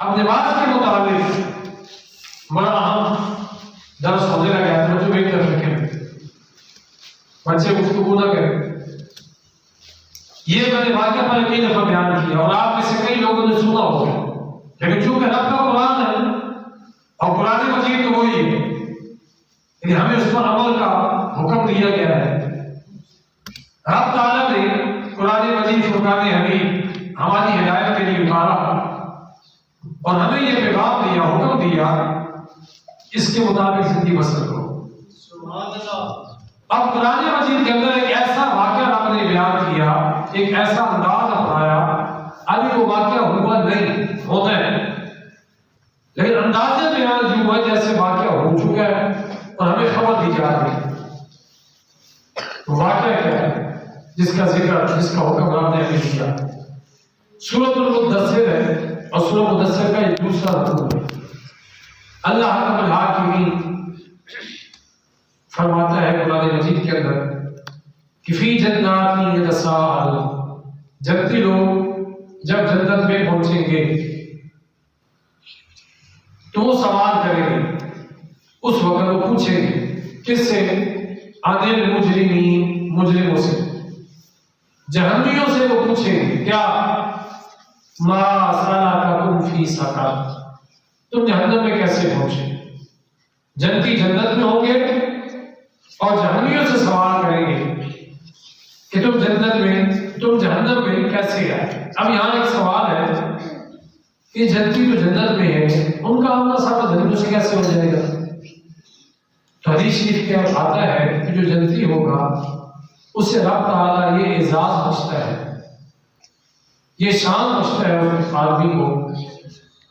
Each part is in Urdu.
اب نماز کے متعلق بڑا اہم درس ہونے لگا ہے، جو ایک طرف رکھیں بچے گفتگو نہ کریں۔ یہ میں نے واقعہ پر کئی دفعہ بیان کیا اور آپ میں سے کئی لوگوں نے سنا ہوگا، لیکن چونکہ رب کا قرآن ہے اور قرآن مجید تو وہی ہے، لیکن ہمیں اس پر عمل کا حکم دیا گیا ہے۔ رب تعالیٰ نے قرآن مجید فرقان حمید ہماری ہدایت کے لیے اتارا اور ہمیں یہ پیغام دیا، حکم دیا، اس کے مطابق زندگی بسر کرو۔ سبحان اللہ۔ اب قرآن مجید کے اندر ایک ایسا واقعہ رب نے بیان کیا، ایک ایسا انداز اپنایا، ابھی وہ واقعہ ہوا نہیں، ہوتا ہے، لیکن اندازے بیان جو ہوا جیسے واقعہ ہو چکا ہے اور ہمیں خبر دی جا رہی ہے۔ واقعہ کیا ہے جس کا ذکر، جس کا حکم رب نے ہمیں دیا؟ سورۃ المدثر ہے اور سورۃ المدثر کا ایک دوسرا رکوع ہے۔ اللہ رب العالمین فرماتا ہے قرآن مجید کے اندر کہ فی جنات یتساءل، جنتی لوگ جب جنت میں پہنچیں گے تو وہ سوال کریں گے، اس وقت وہ پوچھیں گے کس سے؟ عن المجرمین، مجرموں سے، جہنمیوں سے وہ پوچھیں گے کیا؟ ما سلککم فی سقر، تم جہنم میں کیسے پہنچے؟ جنتی جنت میں ہوں گے اور جہنمیوں سے سوال کریں گے کہ تم جہنم میں کیسے آئے؟ اب یہاں ایک سوال ہے کہ جنتی تو جنت میں ہے، ان کا آمنا سامنا جہنمیوں سے کیسے ہو جائے گا؟ تو حدیث شریف کے آتا ہے کہ جو جنتی ہوگا اسے رب تعالیٰ یہ اعزاز بخشتا ہے، یہ شان بخشتا ہے اس آدمی کو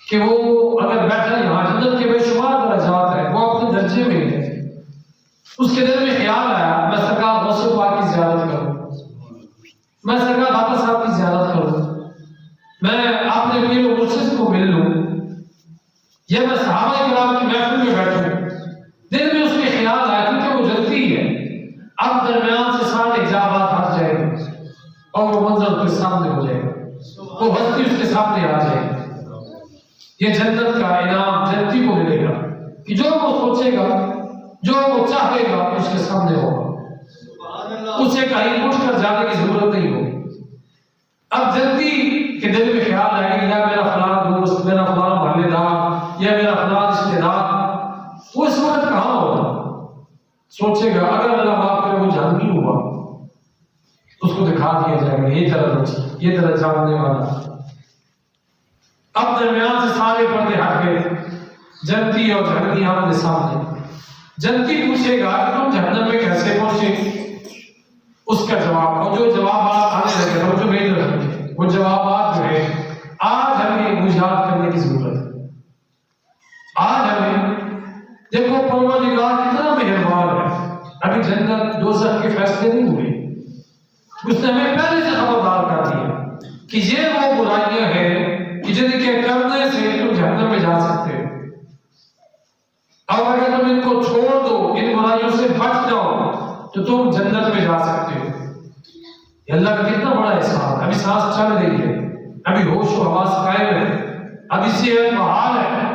کہ وہ اگر بیٹھا یہاں جنت کے بے شمار درجات ہیں، وہ اپنے درجے میں ہے، اس کے دل میں خیال آیا میں سرکار غوث پاک کی زیارت کروں، میں سرکار داتا صاحب کی زیارت کروں، میں اپنے پیر و مرشد کو مل لوں، یا میں صحابہ کرام کی محفل میں بیٹھوں۔ دل میں اس کے خیال آیا کیونکہ وہ جنتی ہے، اب درمیان سے سارے حجابات ہٹ جائے گا اور وہ منظر اس کے سامنے ہو جائے گا، وہ ہستی اس کے سامنے آ جائے گی۔ یہ جنت کا انعام جنتی کو ملے گا کہ جو وہ سوچے گا، جو وہ چاہے گا اس کے سامنے ہوگا، اسے کہیں اٹھ کر جانے کی ضرورت نہیں ہوگی۔ اب جنتی کے دل میں خیال آئے گا یا میرا فلاں دوست، میرا فلاں محلے دار یا میرا فلاں رشتے دار، وہ اس وقت کہاں ہوگا؟ سوچے گا اگر اللہ معاف کرے وہ جہنمی ہوا، اس کو دکھا دیا جائے گا یہ طرح جاننے والا۔ اب درمیان سے سارے پردے ہٹ گئے، جنتی اور جہنمی آمنے سامنے۔ جنتی پوچھے گا کہ تم جہنم میں کیسے پہنچے؟ اس کا جواب، اور جو جوابات آنے لگے اور جو میل رکھے، وہ جوابات جو ہے آج ہمیں بجھات کرنے کی ضرورت ہے۔ آج ہمیں دیکھو پروردگار کتنا مہربان ہے، ابھی جنت دوزخ کے فیصلے نہیں ہوئے، اس نے ہمیں پہلے سے خبردار کر دیا کہ یہ وہ برائیاں ہیں کہ جن کے کرنے سے تم جہنم میں جا سکتے ہو، اور اگر تم ان کو چھوڑ دو، ان برائیوں سے بچ جاؤ تو تم جنت میں جا سکتے ہو۔ یہ اللہ کا کتنا بڑا احسان۔ ابھی سانس چل رہی ہے، ابھی ہوش و حواس قائم ہے، ابھی صحت بحال ہے،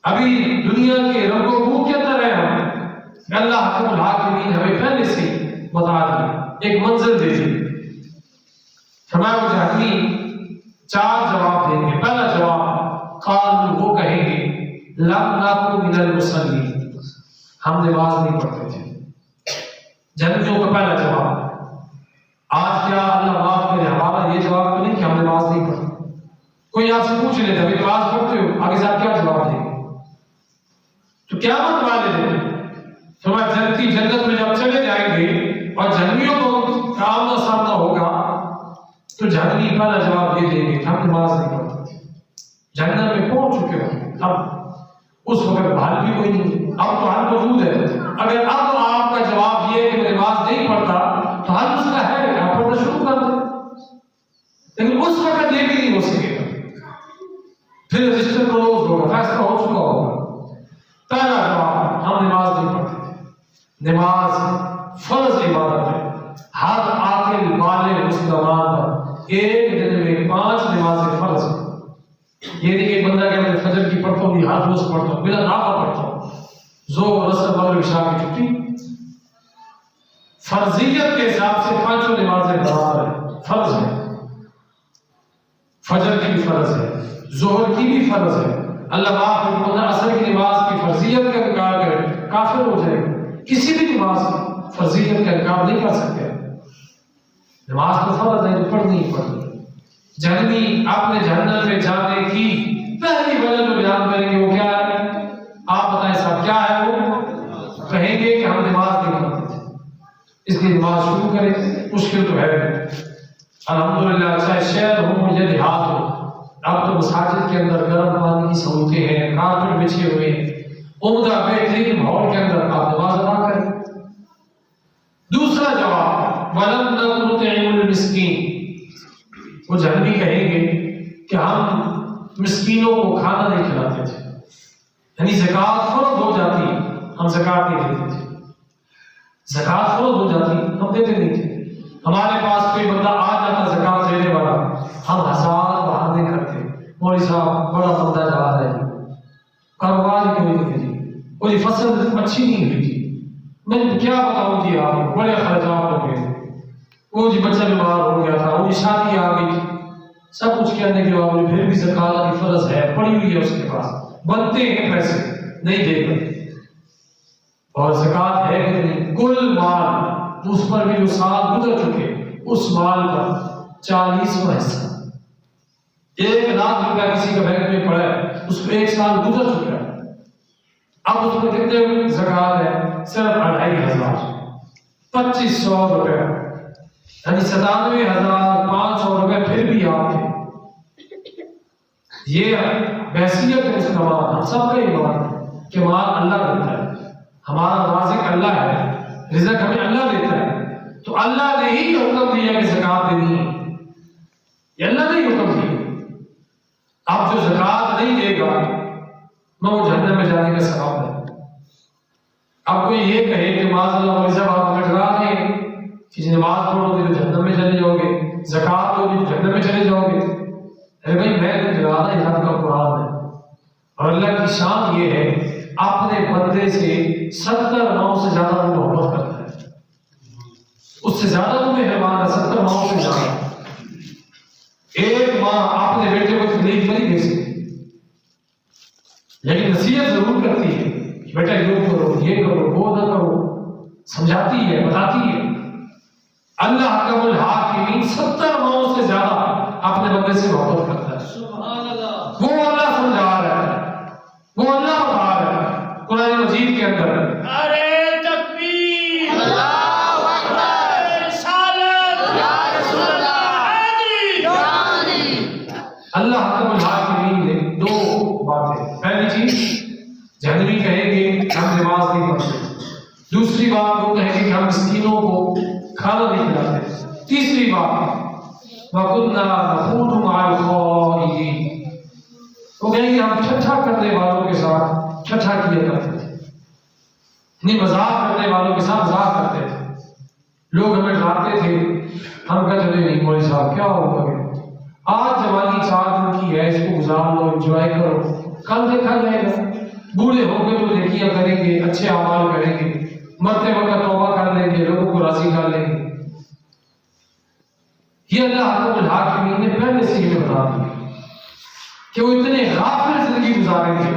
ابھی دنیا کے رنگ و بو کے اندر ہے ہم، اللہ حکم الحاکمین ہمیں پہلے سے بتا دی، ایک منزل دے دی۔ فرمایا جہنمی چار جواب دیں گے۔ پہلا جواب قالوا، وہ کہیں گے لم نکن من المصلین، ہم نماز نہیں پڑھتے تھے۔ جہنمیوں کا پہلا جواب۔ آج کیا اللہ معاف کرے ہمارا یہ جواب تو نہیں کہ ہم نماز نہیں پڑھتے۔ کوئی آپ سے پوچھ لیتا ہے نماز پڑھتے ہو، آگے سے آپ کیا جواب دیں گے؟ تو قیامت والے دن فرمایا جنتی جنت میں جب چلے جائیں گے اور جہنمیوں کو آمنا سامنا ہوگا تو جہنمی پہلا جواب دے دیں گے ہم نماز نہیں پڑھتے تھے۔ جہنم میں پہنچ چکے ہوں، اب اس وقت حل بھی کوئی نہیں، اب تو حل موجود ہے۔ اگر اب آپ کا جواب یہ ہے کہ میں نماز نہیں پڑھتا تو حل اس کا ہے، آپ پڑھنا شروع کر دیں، لیکن اس وقت یہ بھی نہیں ہو سکے گا، پھر رجسٹر کلوز ہوگا، فیصلہ ہو چکا ہوگا۔ پہلا جواب ہم نماز نہیں پڑھتے تھے۔ نماز فرض عبادت ہے، ہر عاقل بالغ مسلمان پر ایک دن میں 5 نمازیں فرض ہیں۔ یہ نہیں کہ بندہ کہ فجر کی پڑھتا ہوں ہر روز پڑھتا ہوں بلا ناغہ پڑھتا ہوں ظہر عصر مغرب عشاء کی چھٹی فرضیت کے حساب سے پانچوں نمازیں برابر ہیں فرض ہے فجر کی بھی فرض ہے ظہر کی بھی فرض ہے اللہ معاف فرماتا عصر کی نماز کی فرضیت کا انکار کرے کافر ہو جائے کسی بھی نماز کی فرضیت کا انکار نہیں کر سکتے نماز تو فرض ہے تو پڑھنی ہی پڑھنی جہنمی اپنے جہنم میں جانے کی پہلی وجہ جو بیان کریں گے وہ کیا ہے آپ بتائیں صاحب کیا ہے وہ کہیں گے کہ ہم نماز نہیں پڑھتے تھے اس لیے نماز شروع کریں مشکل تو ہے الحمدللہ چاہے شہر ہو یا دیہات ہو اب تو مساجد کے اندر گرم پانی کی سہولتیں ہیں کارپیٹ بچھے ہوئے ہیں عمدہ بہترین ماحول کے اندر آپ نماز ادا کریں دوسرا جواب وَلَمْ نَكُ نُطْعِمُ الْمِسْكِينَ وہ جہنمی کہیں گے کہ ہم مسکینوں کو کھانا نہیں کھلاتے تھے یعنی زکوٰۃ فرض ہو جاتی ہم زکوٰۃ نہیں دیتے تھے زکوٰۃ فرض ہو جاتی ہم دیتے نہیں تھے ہمارے پاس کوئی بندہ آ جاتا زکوٰۃ دینے والا ہم ہزار بہانے کرتے مولوی صاحب بڑا بندہ جا رہا ہے کاروبار ہی کوئی نہیں تھی کوئی فصل اچھی نہیں ہوئی تھی میں کیا بتاؤں جی آپ بڑے خرچات ہو گئے تھے وہ جی بچہ بیمار ہو گیا تھا وہ جی شادی آ گئی تھی سب کچھ کہنے کے بعد پھر بھی زکوٰۃ کی فرض ہے پڑی ہوئی ہے اس کے پاس بنتے ہیں پیسے نہیں دے گا اور زکوٰۃ ہے کہ نہیں کل مال اس پر بھی جو سال گزر چکے اس مال کا 40واں حصہ 1,00,000 روپیہ کسی کا بینک میں پڑا ہے اس کو 1 سال گزر چکا ہے اب اس میں کتنے زکوٰۃ ہے صرف 2,500 2,500 روپے یعنی 97,500 روپے پھر بھی آپ کے یہ بحثیت مسلمان ہم سب کا ایمان ہے کہ مال اللہ دیتا ہے ہمارا رازق اللہ ہے رزق ہمیں اللہ دیتا ہے تو اللہ نے ہی حکم دیا کہ زکوٰۃ دینی ہے یہ اللہ نے ہی حکم دیا آپ جو زکوٰۃ نہیں دے گا نہ وہ جہنم میں جانے کا سبب ہے اب کوئی یہ کہے کہ معاذ اللہ مولوی صاحب آپ ہمیں ڈرا دیں کہ نماز پڑھو گے تو جہنم میں چلے جاؤ گے زکوٰۃ دو گے تو جہنم میں چلے جاؤ گے ارے بھائی میں تو ڈرا رہا یہ آپ کا قرآن ہے اور اللہ کی شان یہ ہے اپنے بندے سے 70 ماؤں سے زیادہ وہ محبت کرتا ہے اس سے زیادہ وہ مہربان ہے 70 ماؤں سے زیادہ ایک ماں اپنے بیٹے کو تکلیف نہیں دے سکتی لیکن نصیحت ضرور کرتی ہے کہ بیٹا یہ کرو یہ کرو وہ نہ کرو سمجھاتی ہے بتاتی ہے اللہ حکم الحاکمین 70 ماؤں سے زیادہ اپنے بندے سے محبت کرتا ہے سبحان اللہ وہ اللہ سمجھا رہا ہے وہ اللہ بتا رہا ہے قرآن مجید کے اندر نعرہ تکبیر اللہ اکبر رسالت یا رسول اللہ حیدری اللہ حکم الحاکمین نے 2 باتیں پہلی چیز جہنمی کہیں گے ہم نماز نہیں پڑھتے دوسری بات وہ کہیں گے کہ ہم مسکینوں کو کھانا نہیں کھلاتے تیسری بات وَكُنَّا نَخُوضُ مَعَ الْخَائِضِينَ وہ کہیں گے ہم ٹھٹھا کرنے والوں کے ساتھ ٹھٹھا کیا کرتے تھے یعنی مذاق کرنے والوں کے ساتھ مذاق کرتے تھے لوگ ہمیں ڈراتے تھے ہم کہتے تھے نہیں مولوی صاحب کیا ہوگا آج جوانی 4 دن کی ہے اس کو گزار لو انجوائے کرو کل دیکھا جائے گا بوڑھے ہوں گے تو نیکیاں کریں گے اچھے اعمال کریں گے مرتے وقت توبہ کر لیں گے لوگوں کو راضی کر لیں گے یہ اللہ حکم الحاکمین نے پہلے سے ہی بتا دیا کہ وہ اتنے غافل زندگی گزاریں گے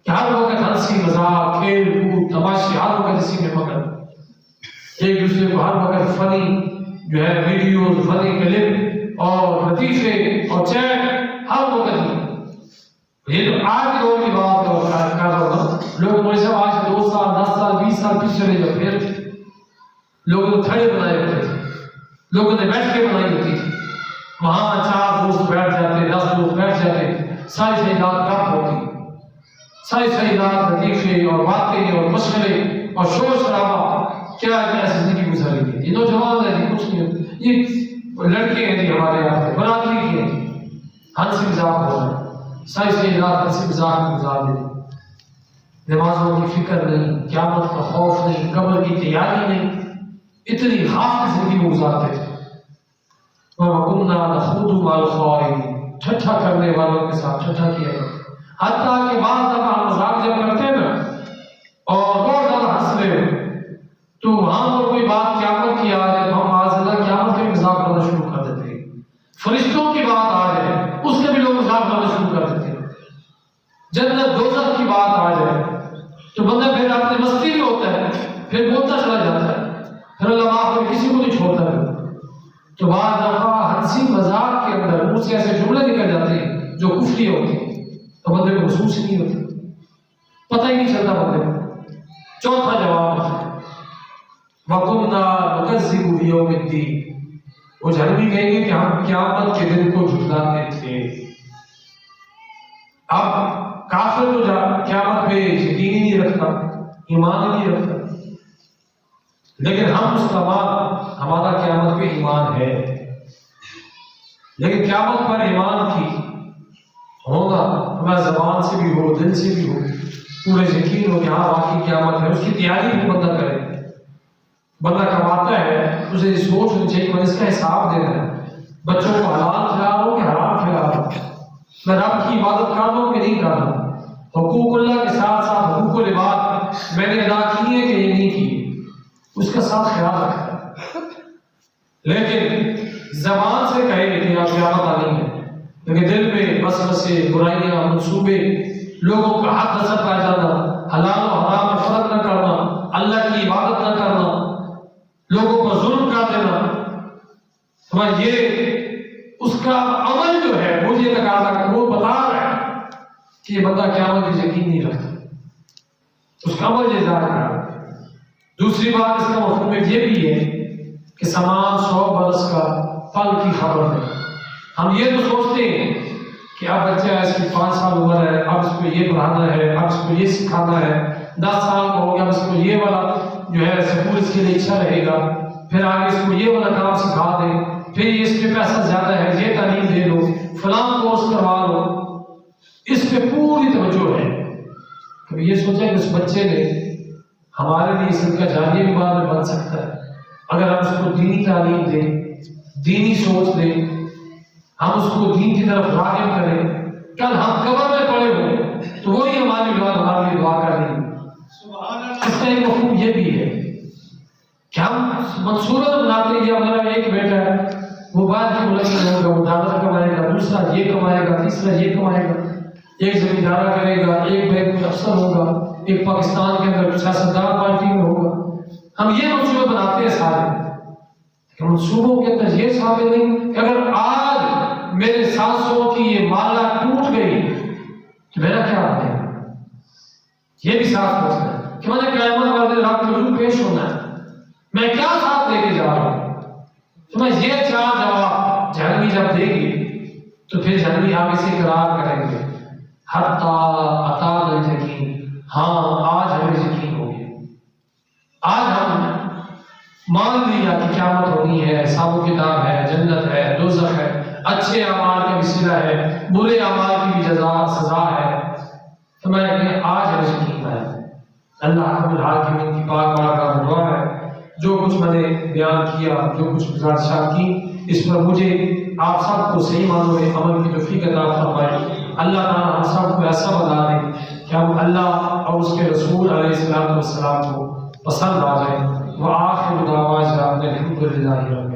کہ ہر وقت ہنسی مذاق کھیل کود تماشے ہر وقت اسی میں مگن ایک دوسرے کو ہر وقت فنی جو ہے ویڈیوز فنی کلپ اور لطیفے اور چیٹ ہر وقت یہ تو آج کے دور کی بات کر رہا ہوں لوگ مجھے صاحب آج 2 سال 10 سال 20 سال پیچھے چلے جب پھر لوگوں نے تھڑے بنائے ہوتے تھے لوگوں نے بیٹھ کے بنائی ہوتی تھی وہاں 4 دوست بیٹھ جاتے 10 دوست بیٹھ جاتے ساری رات گپ ہوتی ساری رات لطیفے اور باتیں اور مشغلے اور شور شرابہ کیا ایسی زندگی گزاری ہے یہ نوجوان ہے کچھ نہیں یہ لڑکے ہیں جی ہمارے یہاں پہ برادری کی ہیں ہنسی مذاق ہو رہا ہے ساری رات ہنسی مذاق میں گزار دیتے نمازوں کی فکر نہیں قیامت کا خوف نہیں قبر کی تیاری نہیں اتنی غافل زندگی میں گزارتے تھے وَكُنَّا نَخُوضُ مَعَ الْخَائِضِينَ ٹھٹھا کرنے والوں کے ساتھ ٹھٹھا کیا کرتے، حتیٰ کہ بعض دفعہ ہم مذاق جب کرتے ہیں نا اور بہت زیادہ ہنس رہے ہو تو وہاں پر کوئی بات قیامت کی آ جائے تو ہم معاذ اللہ قیامت کے مذاق کرنا شروع کر دیتے ہیں، فرشتوں کی بات آ جائے اس سے بھی لوگ مذاق کرنا شروع کر دیتے ہیں، جنت دوزخ کی بات آ جائے تو بندہ پھر اپنے مستی میں ہوتا ہے، پھر بولتا چلا جاتا ہے، پھر اللہ معاف کرے کسی کو نہیں چھوڑتا ہے۔ تو بعض دفعہ ہنسی مذاق کے اندر منہ سے ایسے جملے نکل جاتے ہیں جو کفری ہوتے ہیں تو بندے کو محسوس ہی نہیں ہوتا، پتہ ہی نہیں چلتا بندے کو۔ چوتھا جواب وَكُنَّا نُكَذِّبُ بِيَوْمِ الدِّينِ، وہ جہنمی کہیں گے کہ ہم قیامت کے دن کو جھٹلاتے تھے۔ اب کافر تو قیامت پہ یقین ہی نہیں رکھتا، ایمان ہی نہیں رکھتا، لیکن ہم مسلمان ہمارا قیامت پہ ایمان ہے، لیکن قیامت پر ایمان کی ہوگا ہمارا زبان سے بھی ہو دل سے بھی ہو پورے یقین ہو کہ ہاں واقعی قیامت ہے، اس کی تیاری بھی بندہ کرے۔ بندہ کماتا ہے اسے یہ سوچ ہونی چاہیے کہ اس کا حساب دینا ہے، بچوں کو حلال کھلا رہا ہوں کہ حرام کھلا رہا ہوں، میں رب کی عبادت کر رہا ہوں کہ نہیں کر رہا ہوں، حقوق اللہ کے ساتھ ساتھ حقوق العباد میں نے ادا کیے کہ یہ نہیں کیے، اس کا ساتھ خیال رکھتا ہے۔ لیکن زبان سے کہے کہ آپ قیامت آنی ہے، لیکن دل میں وسوسے برائیاں منصوبے لوگوں کا حق نظر پا جانا، حلال و حرام میں فرق نہ کرنا، اللہ کی عبادت نہ کرنا، لوگوں پر ظلم کر دینا، تو یہ اس کا عمل جو ہے وہ یہ تقاضا کہ وہ بتا رہا ہے کہ یہ بندہ قیامت کی یقین نہیں رکھتا، اس کا عمل یہ ظاہر کر رہا ہے۔ دوسری بات اس کا مفہوم یہ بھی ہے کہ سامان 100 برس کا پل کی خبر ہے۔ ہم یہ تو سوچتے ہیں کہ اب بچہ ہے، اس کی 5 سال عمر ہے، اب اس کو یہ پڑھانا ہے، اب اس کو یہ سکھانا ہے، 10 سال کا ہو گیا اب اس کو یہ والا جو ہے سکول اس کے لیے اچھا رہے گا، پھر آگے اس کو یہ والا کام سکھا دیں، پھر اس پہ پیسہ زیادہ ہے، یہ تعلیم دے لو، فلاں کورس کروا لو، اس پہ پوری توجہ ہے۔ کبھی یہ سوچا کہ اس بچے نے ہمارے لیے صدقہ جاریہ بھی بعد میں بن سکتا ہے اگر ہم اس کو دینی تعلیم دیں، دینی سوچ دیں، ہم اس کو دین کی طرف راغب کریں، کل ہم قبر میں پڑے ہوں تو وہی ہماری اولاد ہمارے لیے دعا کر رہی ہے۔ اس کا ایک مفہوم یہ بھی ہے کہ ہم منصورہ بناتے ہیں، ہمارا ایک بیٹا ہے وہ بعد کی ملک میں ہوگا، وہ ڈالر کمائے گا، دوسرا یہ کمائے گا، تیسرا یہ کمائے گا، ایک زمیندارہ کرے گا، ایک بینک میں افسر ہوگا، ایک پاکستان کے اندر سیاستدار پارٹی میں ہوگا۔ ہم یہ منصوبے بناتے ہیں سارے، منصوبوں کے اندر یہ شامل نہیں کہ اگر آج میرے سانسوں کی یہ مالا ٹوٹ گئی تو میرا کیا ہوگا، یہ بھی ساتھ پہنچنا ہے کہ میں نے قیامت والے رات میں روح پیش ہونا ہے، میں کیا ساتھ لے کے جا رہا ہوں۔ تو میں یہ 4 جواب جہنمی جب دے گی تو پھر جہنمی آگے سے اقرار کریں گے حتیٰ اتانا الیقین، ہاں آج ہمیں یقین ہو گیا، آج ہم مان لیا کہ قیامت ہونی ہے، حساب و کتاب ہے، جنت ہے، دوزخ ہے، اچھے اعمال کا بھی صلہ ہے، برے اعمال کی بھی جزا سزا ہے، تو میں کہ آج ہمیں یقین ہے۔ اللہ رب العالمین کی پاک بارگاہ میں دعا ہے جو کچھ میں نے بیان کیا، جو کچھ گزارشات کی، اس پر مجھے آپ سب کو صحیح معنوں میں عمل کی توفیق عطا فرمائے۔ اللہ تعالیٰ ہم سب کو ایسا بنا دے کہ ہم اللہ اور اس کے رسول علیہ السلام کو پسند آ جائیں۔ وآخر دعوانا الحمد للہ رب العالمین۔